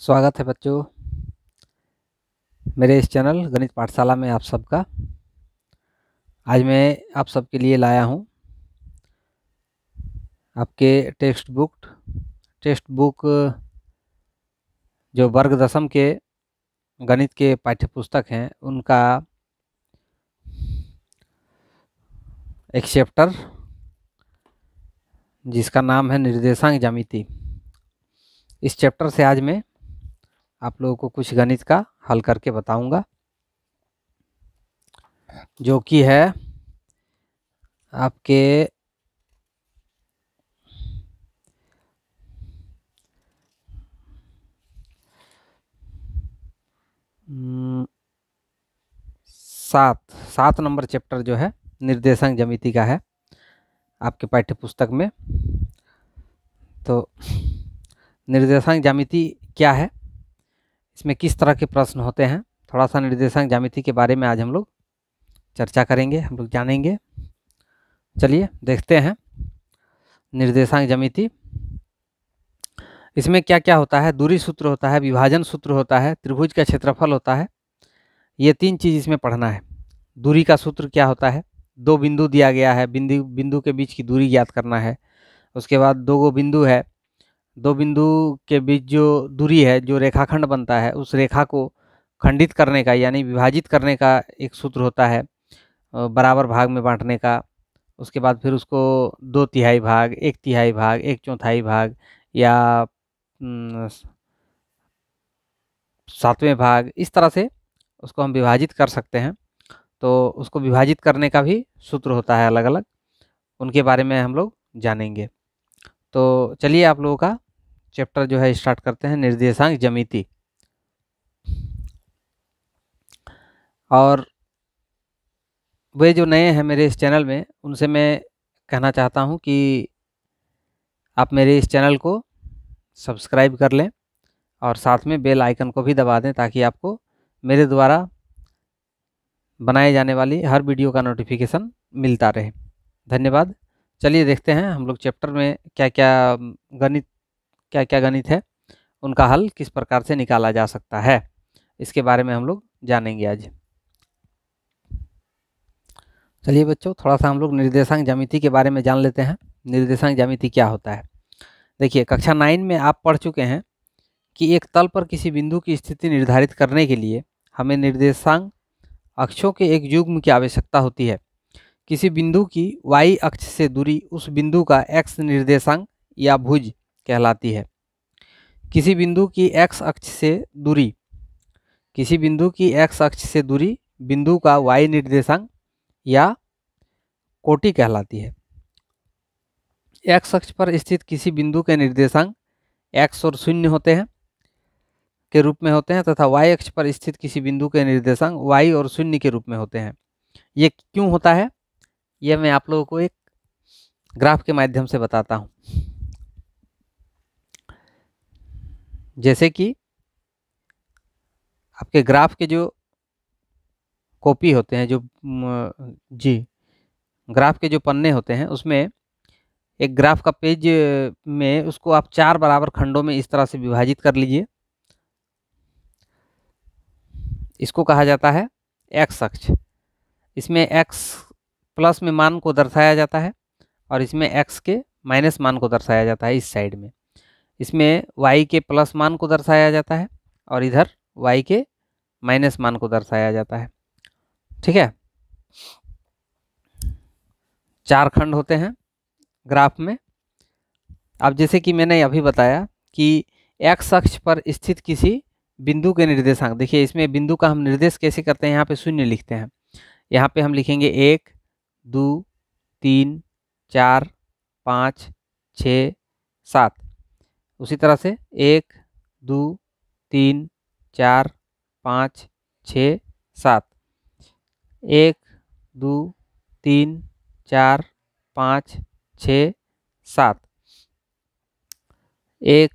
स्वागत है बच्चों मेरे इस चैनल गणित पाठशाला में आप सबका। आज मैं आप सबके लिए लाया हूं आपके टेक्स्ट बुक जो वर्ग दशम के गणित के पाठ्य पुस्तक हैं उनका एक चैप्टर जिसका नाम है निर्देशांक ज्यामिति। इस चैप्टर से आज मैं आप लोगों को कुछ गणित का हल करके बताऊंगा, जो कि है आपके सात नंबर चैप्टर जो है निर्देशांक ज्यामिति का है आपके पाठ्य पुस्तक में। तो निर्देशांक ज्यामिति क्या है, इसमें किस तरह के प्रश्न होते हैं, थोड़ा सा निर्देशांक ज्यामिति के बारे में आज हम लोग चर्चा करेंगे, हम लोग जानेंगे। चलिए देखते हैं निर्देशांक ज्यामिति। इसमें क्या क्या होता है, दूरी सूत्र होता है, विभाजन सूत्र होता है, त्रिभुज का क्षेत्रफल होता है। ये तीन चीज़ इसमें पढ़ना है। दूरी का सूत्र क्या होता है, दो बिंदु दिया गया है, बिंदु के बीच की दूरी ज्ञात करना है। उसके बाद दो गो बिंदु है, दो बिंदु के बीच जो दूरी है, जो रेखाखंड बनता है, उस रेखा को खंडित करने का यानी विभाजित करने का एक सूत्र होता है, बराबर भाग में बांटने का। उसके बाद फिर उसको 2/3 भाग, 1/3 भाग, 1/4 भाग या 7वें भाग, इस तरह से उसको हम विभाजित कर सकते हैं। तो उसको विभाजित करने का भी सूत्र होता है अलग अलग, उनके बारे में हम लोग जानेंगे। तो चलिए आप लोगों का चैप्टर जो है स्टार्ट करते हैं, निर्देशांक ज्यामिति। और वे जो नए हैं मेरे इस चैनल में, उनसे मैं कहना चाहता हूं कि आप मेरे इस चैनल को सब्सक्राइब कर लें और साथ में बेल आइकन को भी दबा दें, ताकि आपको मेरे द्वारा बनाए जाने वाली हर वीडियो का नोटिफिकेशन मिलता रहे। धन्यवाद। चलिए देखते हैं हम लोग चैप्टर में क्या क्या गणित है, उनका हल किस प्रकार से निकाला जा सकता है, इसके बारे में हम लोग जानेंगे आज। चलिए बच्चों, थोड़ा सा हम लोग निर्देशांक ज्यामिति के बारे में जान लेते हैं। निर्देशांक ज्यामिति क्या होता है। देखिए, कक्षा 9 में आप पढ़ चुके हैं कि एक तल पर किसी बिंदु की स्थिति निर्धारित करने के लिए हमें निर्देशांक अक्षों के एक युग्म की आवश्यकता होती है। किसी बिंदु की y अक्ष से दूरी उस बिंदु का x निर्देशांक या भुज कहलाती है। किसी बिंदु की x अक्ष से दूरी बिंदु का y निर्देशांक या कोटि कहलाती है। x अक्ष पर स्थित किसी बिंदु के निर्देशांक x और 0 होते हैं के रूप में होते हैं, तथा y अक्ष पर स्थित किसी बिंदु के निर्देशांक y और 0 के रूप में होते हैं। ये क्यों होता है, यह मैं आप लोगों को एक ग्राफ के माध्यम से बताता हूं। जैसे कि आपके ग्राफ के जो कॉपी होते हैं, ग्राफ के जो पन्ने होते हैं, उसमें एक ग्राफ का पेज में उसको आप 4 बराबर खंडों में इस तरह से विभाजित कर लीजिए। इसको कहा जाता है x अक्ष। इसमें x प्लस में मान को दर्शाया जाता है और इसमें x के माइनस मान को दर्शाया जाता है इस साइड में। इसमें y के प्लस मान को दर्शाया जाता है और इधर y के माइनस मान को दर्शाया जाता है। ठीक है, 4 खंड होते हैं ग्राफ में। अब जैसे कि मैंने अभी बताया कि x अक्ष पर स्थित किसी बिंदु के निर्देशांक, देखिए इसमें बिंदु का हम निर्देश कैसे करते हैं, यहाँ पे 0 लिखते हैं। यहाँ पे हम लिखेंगे 1 2 3 4 5 6 7। उसी तरह से 1 2 3 4 5 6 7, 1 2 3 4 5 6 7, 1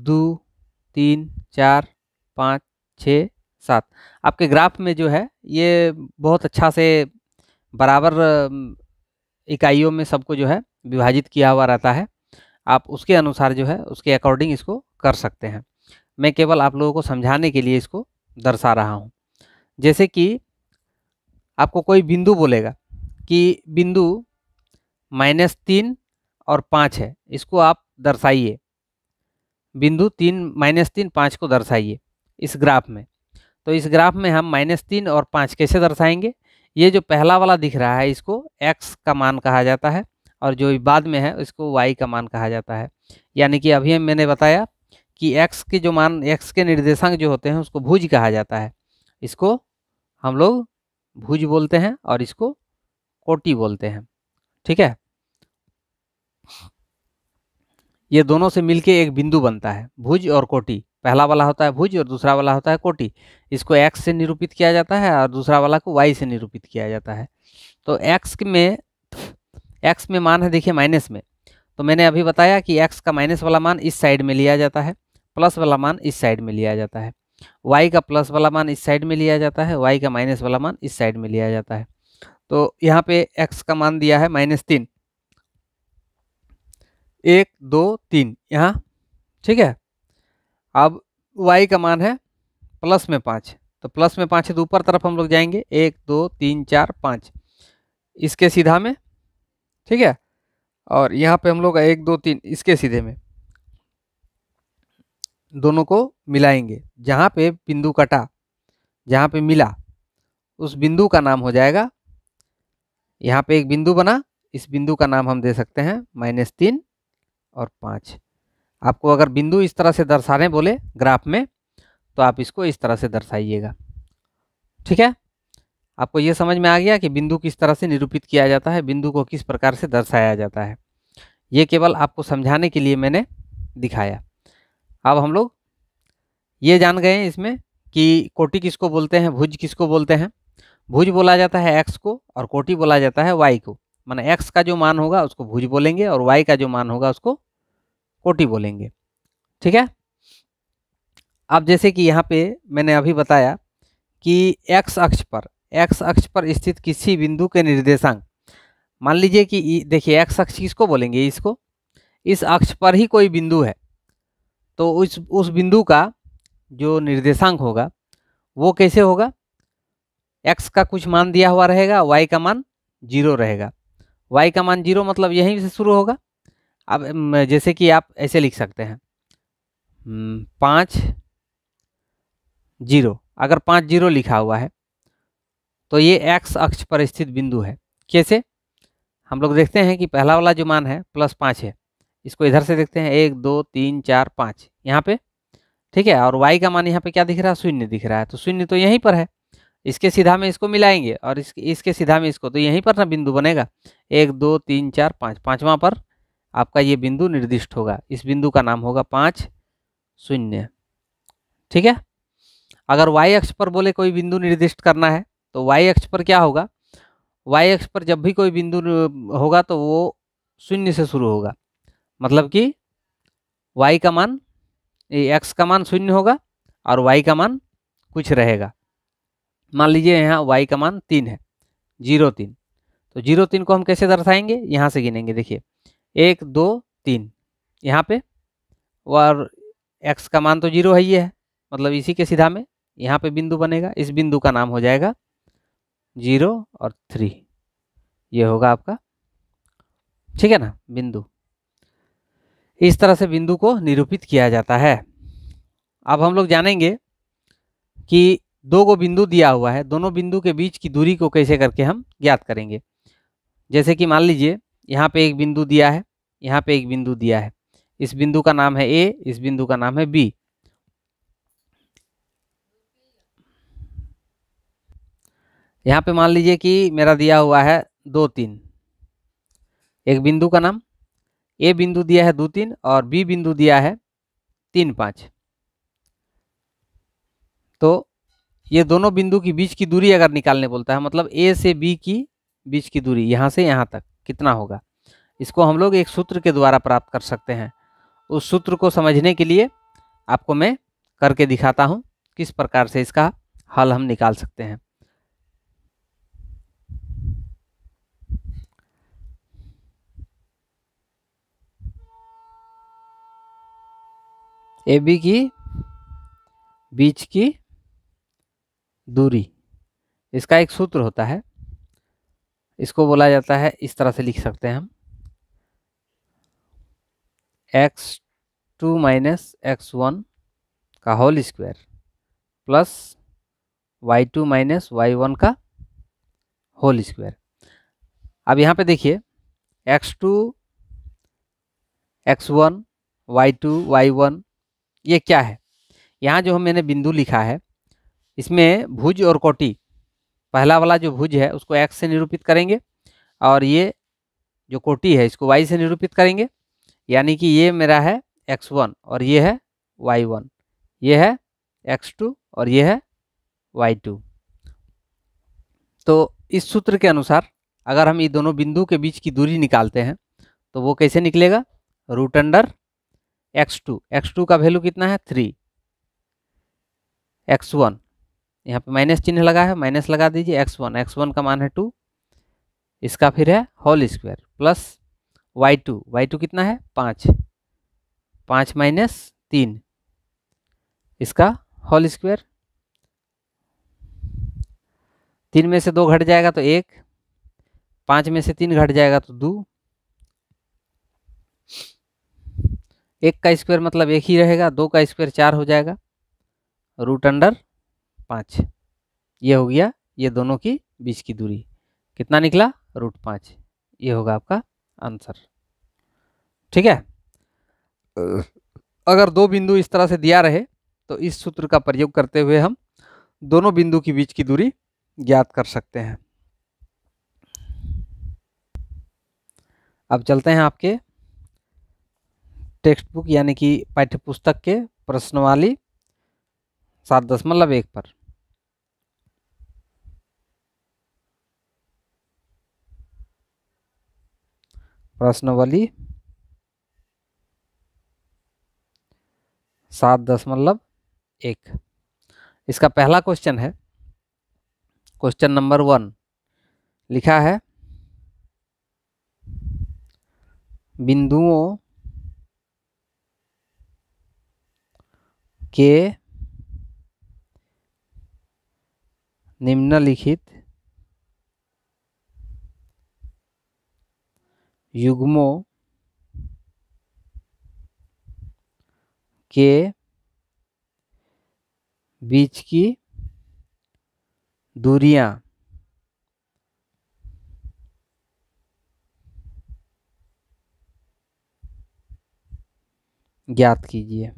2 3 4 5 6 7। आपके ग्राफ में जो है ये बहुत अच्छा से बराबर इकाइयों में सबको जो है विभाजित किया हुआ रहता है। आप उसके अनुसार जो है उसके अकॉर्डिंग इसको कर सकते हैं। मैं केवल आप लोगों को समझाने के लिए इसको दर्शा रहा हूँ। जैसे कि आपको कोई बिंदु बोलेगा कि बिंदु -3 और 5 है, इसको आप दर्शाइए। बिंदु 3, -3, 5 को दर्शाइए इस ग्राफ में। तो इस ग्राफ में हम -3 और 5 कैसे दर्शाएंगे? ये जो पहला वाला दिख रहा है इसको x का मान कहा जाता है, और जो बाद में है इसको y का मान कहा जाता है। यानी कि अभी मैंने बताया कि x के जो मान, x के निर्देशांक जो होते हैं उसको भुज कहा जाता है। इसको हम लोग भुज बोलते हैं और इसको कोटि बोलते हैं। ठीक है, ये दोनों से मिलके एक बिंदु बनता है, भुज और कोटि। पहला वाला होता है भुज और दूसरा वाला होता है कोटि। इसको x से निरूपित किया जाता है और दूसरा वाला को y से निरूपित किया जाता है। तो x में मान है, देखिए माइनस में, तो मैंने अभी बताया कि x का माइनस वाला मान इस साइड में लिया जाता है, प्लस वाला मान इस साइड में लिया जाता है। y का प्लस वाला मान इस साइड में लिया जाता है, y का माइनस वाला मान इस साइड में लिया जाता है। तो यहाँ पे x का मान दिया है -3, 1 2 3 यहाँ। ठीक है, अब y का मान है +5, तो +5 है तो ऊपर तरफ हम लोग जाएंगे, 1 2 3 4 5 इसके सीधा में। ठीक है, और यहाँ पे हम लोग 1 2 3 इसके सीधे में, दोनों को मिलाएंगे। जहाँ पे बिंदु कटा, जहाँ पे मिला, उस बिंदु का नाम हो जाएगा, यहाँ पे एक बिंदु बना, इस बिंदु का नाम हम दे सकते हैं -3 और 5। आपको अगर बिंदु इस तरह से दर्शाने बोले ग्राफ में, तो आप इसको इस तरह से दर्शाइएगा। ठीक है, आपको ये समझ में आ गया कि बिंदु किस तरह से निरूपित किया जाता है, बिंदु को किस प्रकार से दर्शाया जाता है। ये केवल आपको समझाने के लिए मैंने दिखाया। अब हम लोग ये जान गए हैं इसमें कि कोटि किसको बोलते हैं, भुज किसको बोलते हैं। भुज बोला जाता है x को और कोटि बोला जाता है y को। माने x का जो मान होगा उसको भुज बोलेंगे और y का जो मान होगा उसको कोटि बोलेंगे। ठीक है, अब जैसे कि यहाँ पे मैंने अभी बताया कि x अक्ष पर स्थित किसी बिंदु के निर्देशांक, मान लीजिए कि देखिए x अक्ष किसको बोलेंगे, इसको, इस अक्ष पर ही कोई बिंदु है, तो उस बिंदु का जो निर्देशांक होगा वो कैसे होगा? x का कुछ मान दिया हुआ रहेगा, y का मान 0 रहेगा। y का मान 0 मतलब यहीं से शुरू होगा। अब जैसे कि आप ऐसे लिख सकते हैं 5 0, अगर 5 0 लिखा हुआ है तो ये x अक्ष पर स्थित बिंदु है। कैसे? हम लोग देखते हैं कि पहला वाला जो मान है +5 है, इसको इधर से देखते हैं 1 2 3 4 5 यहाँ पे। ठीक है, और y का मान यहाँ पे क्या दिख रहा है? 0 दिख रहा है, तो 0 तो यहीं पर है। इसके सीधा में इसको मिलाएंगे और इसके सीधा में इसको, तो यहीं पर ना बिंदु बनेगा। 1 2 3 4 5, पाँचवां पर आपका ये बिंदु निर्दिष्ट होगा। इस बिंदु का नाम होगा 5 0। ठीक है, अगर y अक्ष पर बोले कोई बिंदु निर्दिष्ट करना है तो y अक्ष पर क्या होगा? y अक्ष पर जब भी कोई बिंदु होगा तो वो 0 से शुरू होगा, मतलब कि y का मान, x का मान 0 होगा और y का मान कुछ रहेगा। मान लीजिए यहाँ y का मान 3 है, 0 3, तो 0 3 को हम कैसे दर्शाएंगे? यहाँ से गिनेंगे, देखिए 1 2 3 यहाँ पे, और x का मान तो 0 है, ये है, मतलब इसी के सीधा में यहाँ पे बिंदु बनेगा। इस बिंदु का नाम हो जाएगा 0 और 3, ये होगा आपका। ठीक है ना, बिंदु। इस तरह से बिंदु को निरूपित किया जाता है। अब हम लोग जानेंगे कि 2 गो बिंदु दिया हुआ है, दोनों बिंदु के बीच की दूरी को कैसे करके हम ज्ञात करेंगे। जैसे कि मान लीजिए यहाँ पे एक बिंदु दिया है, यहाँ पे एक बिंदु दिया है, इस बिंदु का नाम है A, इस बिंदु का नाम है B। यहाँ पे मान लीजिए कि मेरा दिया हुआ है 2 3, एक बिंदु का नाम, A बिंदु दिया है 2 3 और B बिंदु दिया है 3 5। तो ये दोनों बिंदु की बीच की दूरी अगर निकालने बोलता है, मतलब A से B की बीच की दूरी यहाँ से यहाँ तक कितना होगा, इसको हम लोग एक सूत्र के द्वारा प्राप्त कर सकते हैं। उस सूत्र को समझने के लिए आपको मैं करके दिखाता हूँ किस प्रकार से इसका हल हम निकाल सकते हैं। AB की बीच की दूरी, इसका एक सूत्र होता है, इसको बोला जाता है, इस तरह से लिख सकते हैं हम, x2 माइनस x1 का whole square plus y2 minus y1 का होल स्क्वायर। अब यहाँ पे देखिए x2 x1 y2 y1 ये क्या है, यहाँ जो मैंने बिंदु लिखा है इसमें भुज और कोटि, पहला वाला जो भुज है उसको x से निरूपित करेंगे और ये जो कोटि है इसको y से निरूपित करेंगे, यानी कि ये मेरा है x1 और ये है y1, ये है x2 और ये है y2। तो इस सूत्र के अनुसार अगर हम ये दोनों बिंदु के बीच की दूरी निकालते हैं तो वो कैसे निकलेगा, रूट अंडर x2 का वैल्यू कितना है 3, x1 यहाँ पे माइनस चिन्ह लगा है, माइनस लगा दीजिए, x1 का मान है 2, इसका फिर है होल स्क्वायर प्लस y2 कितना है 5 माइनस 3, इसका होल स्क्वायर, 3 में से 2 घट जाएगा तो 1, 5 में से 3 घट जाएगा तो 2, 1 का स्क्वायर मतलब 1 ही रहेगा, 2 का स्क्वायर 4 हो जाएगा, रूट अंडर 5। ये हो गया ये दोनों की बीच की दूरी, कितना निकला रूट 5, ये होगा आपका आंसर। ठीक है, अगर दो बिंदु इस तरह से दिया रहे तो इस सूत्र का प्रयोग करते हुए हम दोनों बिंदु के बीच की दूरी ज्ञात कर सकते हैं। अब चलते हैं आपके टेक्स्ट बुक यानी कि पाठ्य पुस्तक के प्रश्नवाली 7.1 पर। प्रश्नवाली 7.1, इसका पहला क्वेश्चन है, क्वेश्चन नंबर 1 लिखा है, बिंदुओं के निम्नलिखित युग्मों के बीच की दूरियां ज्ञात कीजिए।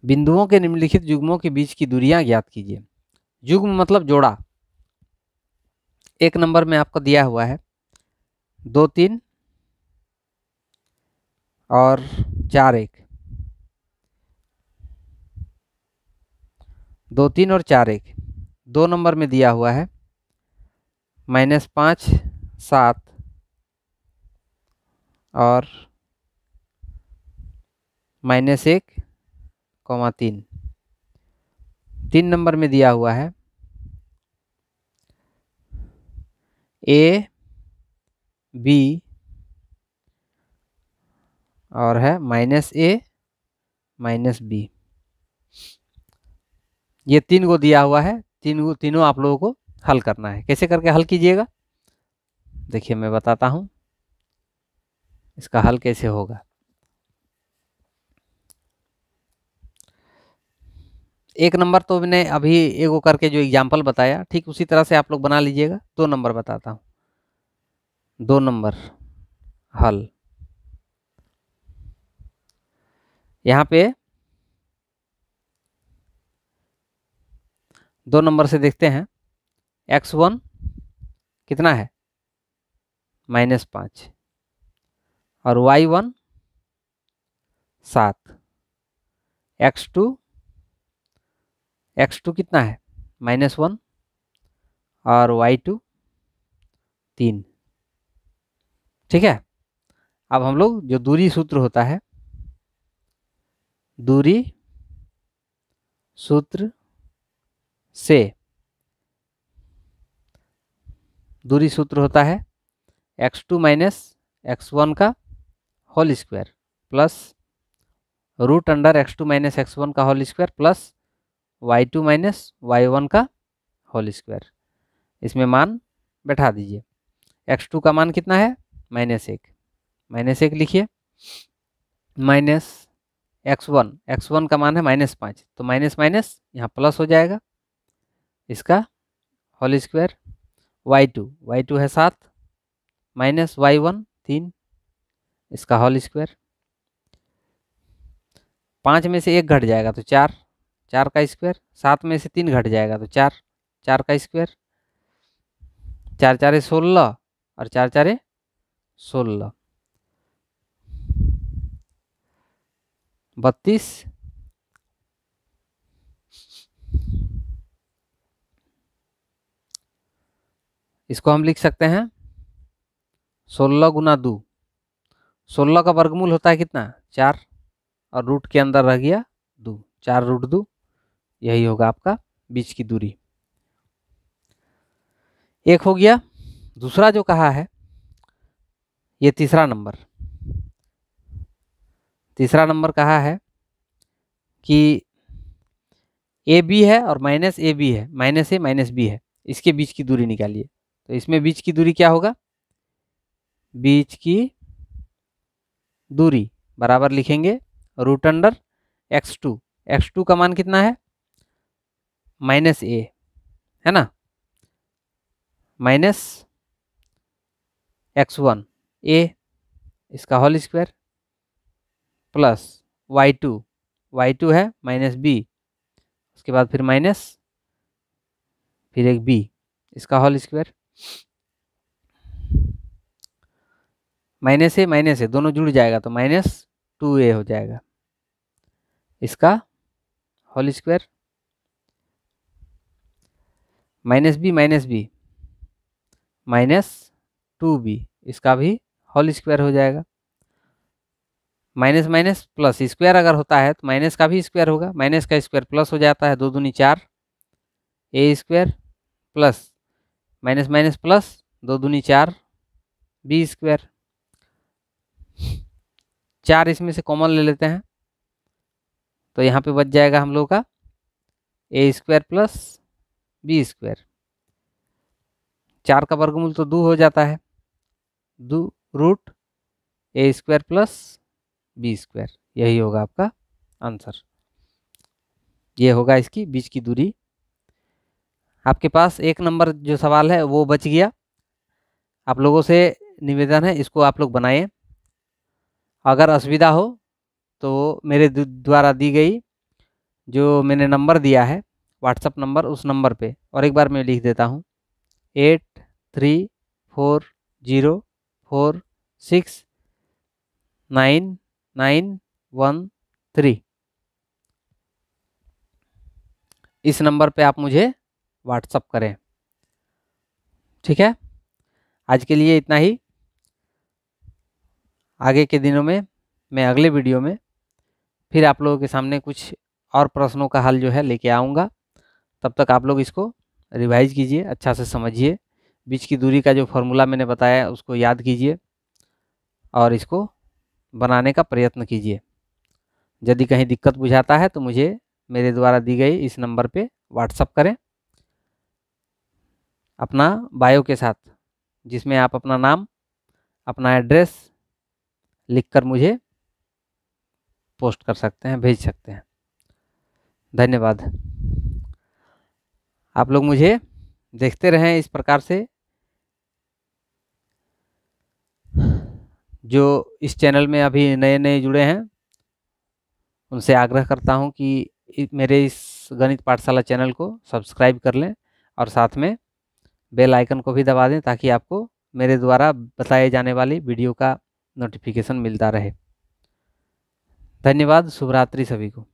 बिंदुओं के निम्नलिखित युग्मों के बीच की दूरियां ज्ञात कीजिए। युग्म मतलब जोड़ा। एक नंबर में आपको दिया हुआ है 2, 3 और 4, 1, 2, 3 और 4, 1। 2 नंबर में दिया हुआ है -5, 7 और -1, 3। 3 नंबर में दिया हुआ है A, B और है -A, -B। ये 3 को दिया हुआ है, तीनों आप लोगों को हल करना है। कैसे करके हल कीजिएगा, देखिए मैं बताता हूं इसका हल कैसे होगा। एक नंबर तो मैंने अभी एगो करके जो एग्जाम्पल बताया ठीक उसी तरह से आप लोग बना लीजिएगा। 2 नंबर बताता हूँ, 2 नंबर हल। यहाँ पे 2 नंबर से देखते हैं, x1 कितना है -5 और y1 7, x2 कितना है -1 और y2 3। ठीक है, अब हम लोग जो दूरी सूत्र होता है, दूरी सूत्र से दूरी सूत्र होता है x2 माइनस x1 का whole square plus root under x2 minus x1 का whole square plus y2 minus y1 का होल स्क्वायर। इसमें मान बैठा दीजिए। x2 का मान कितना है? -1 लिखिए, माइनस x1 का मान है -5, तो माइनस माइनस यहाँ प्लस हो जाएगा, इसका होल स्क्वायर। y2 है 7 माइनस y1 3, इसका होल स्क्वायर। 5 में से 1 घट जाएगा तो 4 का स्क्वायर। 7 में से 3 घट जाएगा तो 4 का स्क्वायर। 4 4 16 और 4 4 16, 32। इसको हम लिख सकते हैं 16 गुना 2। 16 का वर्गमूल होता है कितना? 4, और रूट के अंदर रह गया 2, 4 रूट 2। यही होगा आपका बीच की दूरी। एक हो गया। दूसरा जो कहा है, ये तीसरा नंबर कहा है कि ए बी है और माइनस ए बी है, माइनस ए माइनस बी है, इसके बीच की दूरी निकालिए। तो इसमें बीच की दूरी क्या होगा? बीच की दूरी बराबर लिखेंगे रूट अंडर x2 का मान कितना है? -a है ना, माइनस x1 a, इसका होल स्क्वायर प्लस y2 है -b, उसके बाद फिर माइनस, फिर एक b, इसका होल स्क्वायर। माइनस ए दोनों जुड़ जाएगा तो -2a हो जाएगा, इसका होल स्क्वायर। -b -2b, इसका भी होल स्क्वायर हो जाएगा। माइनस माइनस प्लस स्क्वायर अगर होता है तो माइनस का भी स्क्वायर होगा, माइनस का स्क्वायर प्लस हो जाता है, 2 दूनी 4 a square plus minus minus plus 2 दूनी 4 b स्क्वायर। 4 इसमें से कॉमन ले लेते हैं तो यहाँ पे बच जाएगा हम लोग का a square plus b square. 4 का वर्गमूल तो 2 हो जाता है, 2 root a square plus b square. यही होगा आपका आंसर। ये होगा इसकी बीच की दूरी। आपके पास 1 नंबर जो सवाल है वो बच गया। आप लोगों से निवेदन है, इसको आप लोग बनाएं। अगर असुविधा हो तो मेरे द्वारा दी गई जो मैंने नंबर दिया है व्हाट्सएप नंबर, उस नंबर पे, और एक बार मैं लिख देता हूँ 8340699113। इस नंबर पे आप मुझे व्हाट्सएप करें। ठीक है, आज के लिए इतना ही। आगे के दिनों में मैं अगले वीडियो में फिर आप लोगों के सामने कुछ और प्रश्नों का हल जो है लेके आऊँगा। तब तक आप लोग इसको रिवाइज कीजिए, अच्छा से समझिए। बीच की दूरी का जो फॉर्मूला मैंने बताया उसको याद कीजिए और इसको बनाने का प्रयत्न कीजिए। यदि कहीं दिक्कत बुझाता है तो मुझे मेरे द्वारा दी गई इस नंबर पे व्हाट्सएप करें अपना बायो के साथ, जिसमें आप अपना नाम, अपना एड्रेस लिखकर मुझे पोस्ट कर सकते हैं, भेज सकते हैं। धन्यवाद। आप लोग मुझे देखते रहें इस प्रकार से। जो इस चैनल में अभी नए नए जुड़े हैं उनसे आग्रह करता हूं कि मेरे इस गणित पाठशाला चैनल को सब्सक्राइब कर लें और साथ में बेल आइकन को भी दबा दें ताकि आपको मेरे द्वारा बताए जाने वाली वीडियो का नोटिफिकेशन मिलता रहे। धन्यवाद। शुभ रात्रि सभी को।